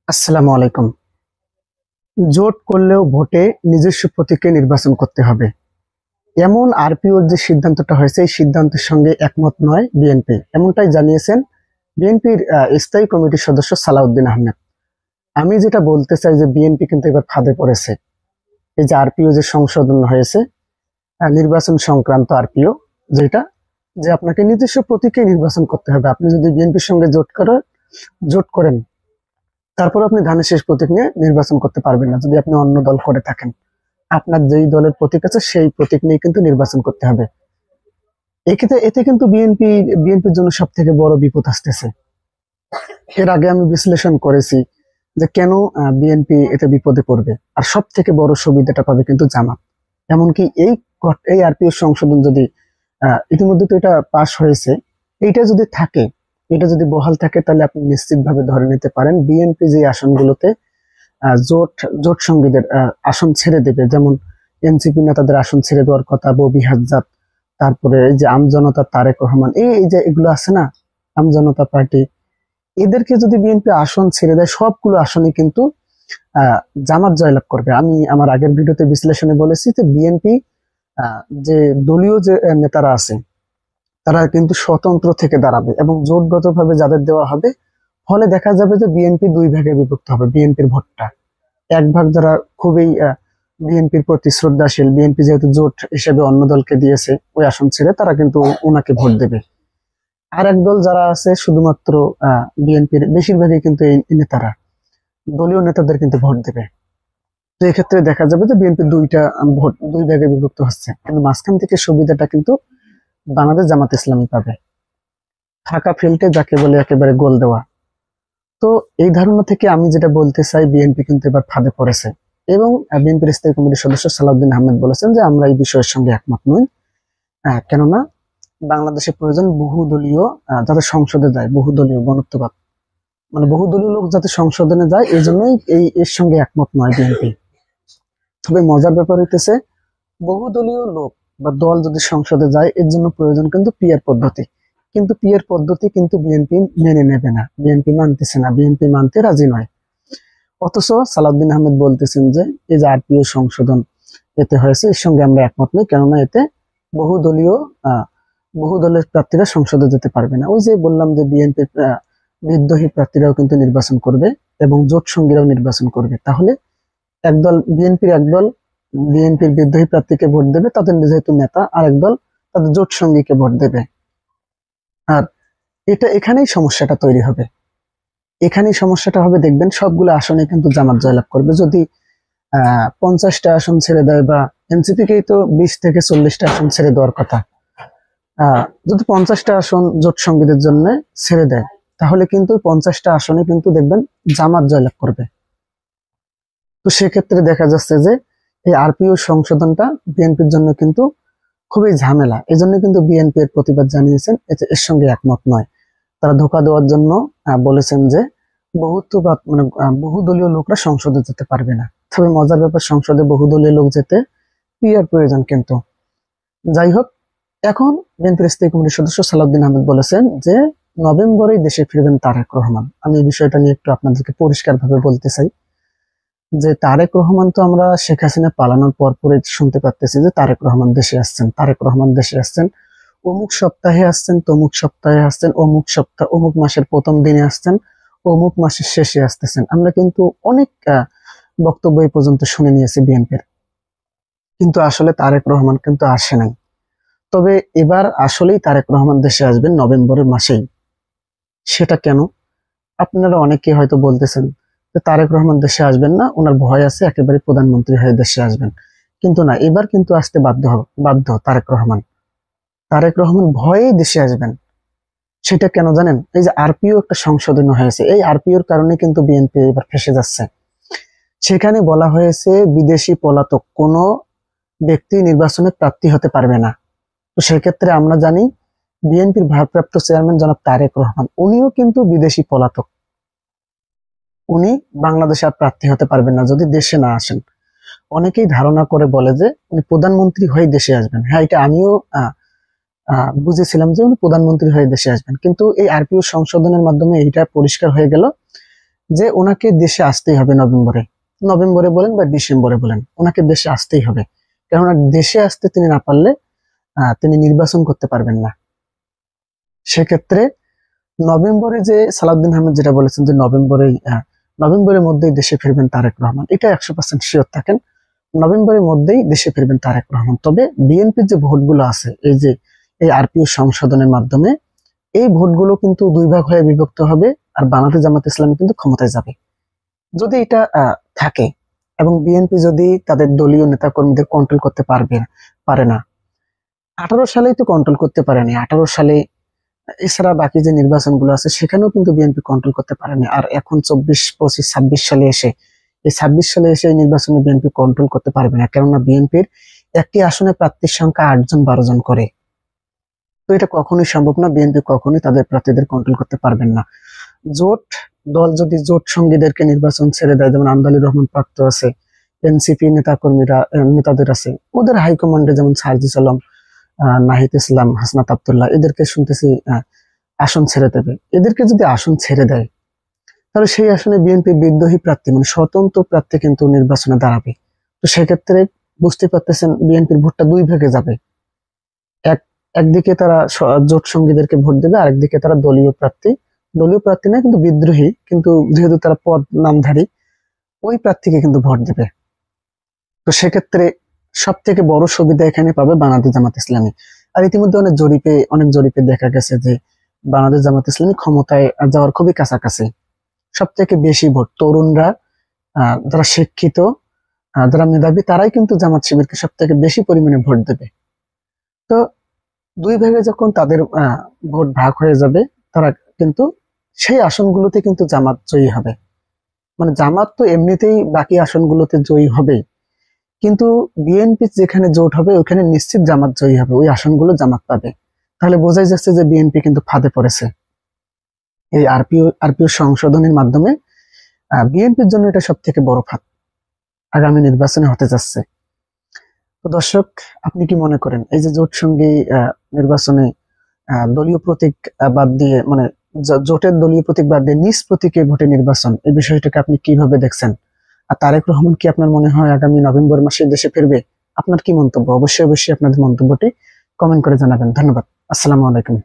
আসসালামু আলাইকুম। জোট করলেও ভোটে নিজস্ব প্রতীকে নির্বাচন করতে হবে, এমন আরপিওর যে সিদ্ধান্তটা হয়েছে এই সিদ্ধান্তের সঙ্গে একমত নয় বিএনপি, এমনটাই জানিয়েছেন বিএনপির স্থায়ী কমিটির সদস্য সালাউদ্দিন আহমেদ। আমি যেটা বলতে চাই যে বিএনপি কিন্তু এবার ফাঁদে পড়েছে। এই যে আরপিও যে সংশোধন হয়েছে, নির্বাচন সংক্রান্ত আরপিও, যেটা যে আপনাকে নিজস্ব প্রতীকে নির্বাচন করতে হবে। আপনি যদি বিএনপির সঙ্গে জোট করেন, তারপর আপনি ধানের শেষ প্রতীক নিয়ে নির্বাচন করতে পারবেন না যদি আপনি অন্য দল করে থাকেন। আপনার যেই দলের প্রতীক আছে সেই প্রতীক নিয়ে কিন্তু নির্বাচন করতে হবে। এক্ষেত্রে এতে কিন্তু বিএনপির জন্য সব থেকে বড় বিপদ আসতেছে। এর আগে আমি বিশ্লেষণ করেছি যে কেন বিএনপি এতে বিপদে পড়বে, আর সব থেকে বড় সুবিধাটা পাবে কিন্তু জামাত। এমনকি এই আরপিও সংশোধন যদি ইতিমধ্যে তো এটা পাশ হয়েছে, এইটা যদি থাকে, এটা যদি বহাল থাকে, তাহলে আপনি নিশ্চিতভাবে ধরে নিতে পারেন বিএনপি যে আসনগুলোতে জোট জোট সঙ্গীদের আসন ছেড়ে দেবে, যেমন এনসিপি নেতাদের আসন ছেড়ে দেওয়ার কথা, ববি হাজজাত, তারপরে এই যে আমজনতা তারেক রহমান, এই যে এগুলো আছে না, আমজনতা পার্টি, এদেরকে যদি বিএনপি আসন ছেড়ে দেয়, সবগুলো আসনে কিন্তু আহ জামাত জয়লাভ করবে। আমি আমার আগের ভিডিওতে বিশ্লেষণে বলেছি যে বিএনপি যে দলীয় যে নেতারা আছে, তারা কিন্তু স্বতন্ত্র থেকে দাঁড়াবে এবং জোটগতভাবে যাদের দেওয়া হবে, ফলে দেখা যাবে যে বিএনপি দুই ভাগে বিভক্ত হবে। বিএনপির ভোটটা এক ভাগ যারা খুবই বিএনপির প্রতি শ্রদ্ধাশীল, বিএনপি যেহেতু জোট হিসেবে অন্য দলকে দিয়েছে ওই আসন ছেড়ে, তারা কিন্তু ওনাকে ভোট দেবে। আর এক দল যারা আছে শুধুমাত্র বিএনপির, বেশিরভাগই কিন্তু এই নেতারা দলীয় নেতাদের কিন্তু ভোট দেবে। তো এক্ষেত্রে দেখা যাবে যে বিএনপি দুইটা ভোট দুই ভাগে বিভক্ত হচ্ছে, কিন্তু মাঝখান থেকে সুবিধাটা কিন্তু বাংলাদেশ জামাত ইসলামী পাবে। ফাঁকা ফিল্ডে যাকে বলে একেবারে গোল দেওয়া। তো এই ধারণা থেকে আমি যেটা বলতে চাই, বিএনপি কিন্তু এবার ফাঁদে পড়েছে। এবং বিএনপির স্থায়ী কমিটির সদস্য সালাউদ্দিন আহমেদ বলেছেন যে আমরা এই বিষয়ের সঙ্গে একমত নই। কেননা বাংলাদেশে প্রয়োজন বহুদলীয়, যাতে সংসদে যায় বহুদলীয় গণত্ববাদ, মানে বহুদলীয় লোক যাতে সংসদে যায়, এই জন্যই এর সঙ্গে একমত নয় বিএনপি। তবে মজার ব্যাপার হইতেছে, বহুদলীয় লোক বা দল যদি সংসদে যায়, এর জন্য প্রয়োজন কিন্তু পিয়ার পদ্ধতি। কিন্তু পিয়ার পদ্ধতি কিন্তু বিএনপি মেনে নেবে না, বিএনপি মানতেছে না, বিএনপি মানতে রাজি নয়। অথচ সালাউদ্দিন আহমেদ বলতেছেন যে এই যে আরপিও সংশোধন এতে হয়েছে, এর সঙ্গে আমরা একমত নই, কেননা এতে বহুদলীয় আহ বহু দলের প্রার্থীরা সংসদে যেতে পারবে না। ওই যে বললাম যে বিএনপির বিদ্রোহী প্রার্থীরাও কিন্তু নির্বাচন করবে এবং জোট সঙ্গীরাও নির্বাচন করবে। তাহলে একদল বিএনপির বিদ্রোহী প্রার্থীকে ভোট দেবে, তাদের যেহেতু নেতা, আর একদল তাদের জোট সঙ্গীকে ভোট দেবে। আর এখানেই সমস্যাটা তৈরি হবে। এখানেই সমস্যাটা হবে, দেখবেন সবগুলো আসনে কিন্তু জামাত জয়লাভ করবে। যদি 50টা আসন ছেড়ে দেয়, বা এনসিপিকেই তো 20 থেকে 40টা আসন ছেড়ে দেওয়ার কথা, যদি 50টা আসন জোট সঙ্গীদের জন্য ছেড়ে দেয়, তাহলে কিন্তু 50টা আসনে কিন্তু দেখবেন জামাত জয়লাভ করবে। তো সেক্ষেত্রে দেখা যাচ্ছে যে এই আরপিও সংশোধনটা বিএনপির জন্য কিন্তু খুবই ঝামেলা। এই জন্য কিন্তু বিএনপি এর প্রতিবাদ জানিয়েছেন, এর সঙ্গে একমত নয়। তারা ধোঁকা দেওয়ার জন্য বলেছেন যে বহুত্ববাদ, মানে বহুদলীয় লোকরা সংসদে যেতে পারবে না। তবে মজার ব্যাপার, সংসদে বহুদলীয় লোক যেতে পিয়ার প্রয়োজন কিন্তু। যাই হোক, এখন বিএনপির স্থায়ী কমিটির সদস্য সালাউদ্দিন আহমেদ বলেছেন যে নভেম্বরেই দেশে ফিরবেন তারেক রহমান। আমি এই বিষয়টা নিয়ে একটু আপনাদেরকে পরিষ্কার ভাবে বলতে চাই যে তারেক রহমান তো আমরা শেখ হাসিনা পালানোর পর পরে শুনতে পারতেছি যে তারেক রহমান দেশে আসছেন, তারেক রহমান দেশে আসছেন, অমুক সপ্তাহে আসছেন, তমুক সপ্তাহে আসছেন, অমুক মাসের প্রথম দিনে আসছেন, অমুক মাসের শেষে আসতেছেন। আমরা কিন্তু অনেক বক্তব্য এই পর্যন্ত শুনে নিয়েছি বিএনপির, কিন্তু আসলে তারেক রহমান কিন্তু আসে নাই। তবে এবার আসলেই তারেক রহমান দেশে আসবেন নভেম্বরের মাসেই। সেটা কেন? আপনারা অনেকে হয়তো বলতেছেন যে তারেক রহমান দেশে আসবেন না, ওনার ভয় আছে একেবারে প্রধানমন্ত্রী হয়ে দেশে আসবেন। কিন্তু না, এবার কিন্তু আসতে বাধ্য তারেক রহমান ভয়েই দেশে আসবেন। সেটা কেন জানেন? এই যে আরপিও একটা সংশোধন হয়েছে, এই আরপিওর কারণে কিন্তু বিএনপি এবার ফেসে যাচ্ছে। সেখানে বলা হয়েছে বিদেশি পলাতক কোনো ব্যক্তি নির্বাচনে প্রার্থী হতে পারবে না। তো সেক্ষেত্রে আমরা জানি বিএনপির ভারপ্রাপ্ত চেয়ারম্যান জনাব তারেক রহমান, উনিও কিন্তু বিদেশি পলাতক। উনি বাংলাদেশে আর প্রার্থী হতে পারবেন না যদি দেশে না আসেন। অনেকেই ধারণা করে বলে যে উনি প্রধানমন্ত্রী হয়ে দেশে আসবেন। হ্যাঁ, এটা আমিও বুঝেছিলাম যে উনি প্রধানমন্ত্রী হয়ে দেশে আসবেন, কিন্তু এই আরপিও সংশোধনের মাধ্যমে এইটা পরিষ্কার হয়ে গেল যে ওনাকে দেশে আসতেই হবে নভেম্বরে, নভেম্বরে বলেন বা ডিসেম্বরে বলেন, ওনাকে দেশে আসতেই হবে। কেননা দেশে আসতে তিনি না পারলে তিনি নির্বাচন করতে পারবেন না। সেক্ষেত্রে নভেম্বরে যে সালাউদ্দিন আহমেদ যেটা বলেছেন যে নভেম্বরের মধ্যেই দেশে ফিরবেন তারেক রহমান, এটা 100% শিওর থাকেন। নভেম্বরের মধ্যেই দেশে ফিরবেন তারেক রহমান। তবে বিএনপির যে ভোটগুলো আছে, এই যে এই আরপিও সংশোধনের মাধ্যমে এই ভোটগুলো কিন্তু দুই ভাগ হয়ে বিভক্ত হবে, আর বাংলাদেশ জামাত ইসলামী কিন্তু ক্ষমতায় যাবে যদি এটা থাকে। এবং বিএনপি যদি তাদের দলীয় নেতা কর্মীদের কন্ট্রোল করতে পারে না। 18 সালেই তো কন্ট্রোল করতে পারেনি, 18 সালে। এছাড়া বাকি যে নির্বাচনগুলো আছে সেখানেও কিন্তু বিএনপি কন্ট্রোল করতে পারেনি। আর এখন 24, 25, 26 সালে এসে, এই 26 সালে এসে এই নির্বাচনে বিএনপি কন্ট্রোল করতে পারবে না। কেননা বিএনপির একটি আসনে প্রার্থীর সংখ্যা 8 জন 12 জন করে। তো এটা কখনোই সম্ভব না, বিএনপি কখনোই তাদের প্রার্থীদের কন্ট্রোল করতে পারবেন না। জোট দল যদি জোট সঙ্গীদেরকে নির্বাচন ছেড়ে দেয়, যেমন আমদালির রহমান প্রাপ্ত আছে, এনসিপি নেতাদের আছে, ওদের হাইকমান্ডে যেমন সার্জিস আলম, নাহিদ ইসলাম, হাসনাত আব্দুল্লাহ, এদেরকে শুনতেছি আসন ছেড়ে দেবে। এদেরকে যদি আসন ছেড়ে দেয়, তাহলে সেই আসনে বিএনপি বিদ্রোহী প্রার্থী মানে স্বতন্ত্র প্রার্থী কিন্তু নির্বাচনে দাঁড়াবে। তো সেক্ষেত্রে বুঝতে পারতেছেন বিএনপির ভোটটা দুই ভাগে যাবে। এক একদিকে তারা জোট সঙ্গীদেরকে ভোট দেবে, আরেকদিকে তারা দলীয় প্রার্থী না কিন্তু বিদ্রোহী, কিন্তু যেহেতু তারা পদ নামধারী, ওই প্রার্থীকে কিন্তু ভোট দেবে। তো সেক্ষেত্রে সব থেকে বড় সুবিধা এখানে পাবে বাংলাদেশ জামাত ইসলামী। আর ইতিমধ্যে অনেক জরিপে দেখা গেছে যে বাংলাদেশ জামাত ইসলামী ক্ষমতায় যাওয়ার খুবই কাছাকাছি। সব থেকে বেশি ভোট তরুণরা, যারা শিক্ষিত, যারা মেধাবী, তারাই কিন্তু জামাত শিবিরকে সব থেকে বেশি পরিমাণে ভোট দেবে। তো দুই ভাগে যখন তাদের ভোট ভাগ হয়ে যাবে, তারা কিন্তু সেই আসনগুলোতে কিন্তু জামাত জয়ী হবে। মানে জামাত তো এমনিতেই বাকি আসনগুলোতে জয়ী হবে, কিন্তু বিএনপি যেখানে জোট হবে ওখানে নিশ্চিত জামাত জয়ী হবে, ওই আসনগুলো জামাত পাবে। তাহলে বোঝাই যাচ্ছে যে বিএনপি কিন্তু ফাঁদে পড়েছে। এই আরপিও সংশোধনের মাধ্যমে বিএনপির জন্য এটা সব থেকে বড় ফাঁদ আগামী নির্বাচনে হতে যাচ্ছে। তো দর্শক, আপনি কি মনে করেন এই যে জোট সঙ্গী নির্বাচনে দলীয় প্রতীক বাদ দিয়ে, মানে জোটের দলীয় প্রতীক বাদ দিয়ে নিজ প্রতীকে ভোটে নির্বাচন, এই বিষয়টাকে আপনি কিভাবে দেখছেন? আর তারেক রহমান কি আপনার মনে হয় আগামী নভেম্বর মাসে দেশে ফিরবে? আপনার কি মন্তব্য? অবশ্যই আপনাদের মন্তব্যটি কমেন্ট করে জানাবেন। ধন্যবাদ। আসসালামু আলাইকুম।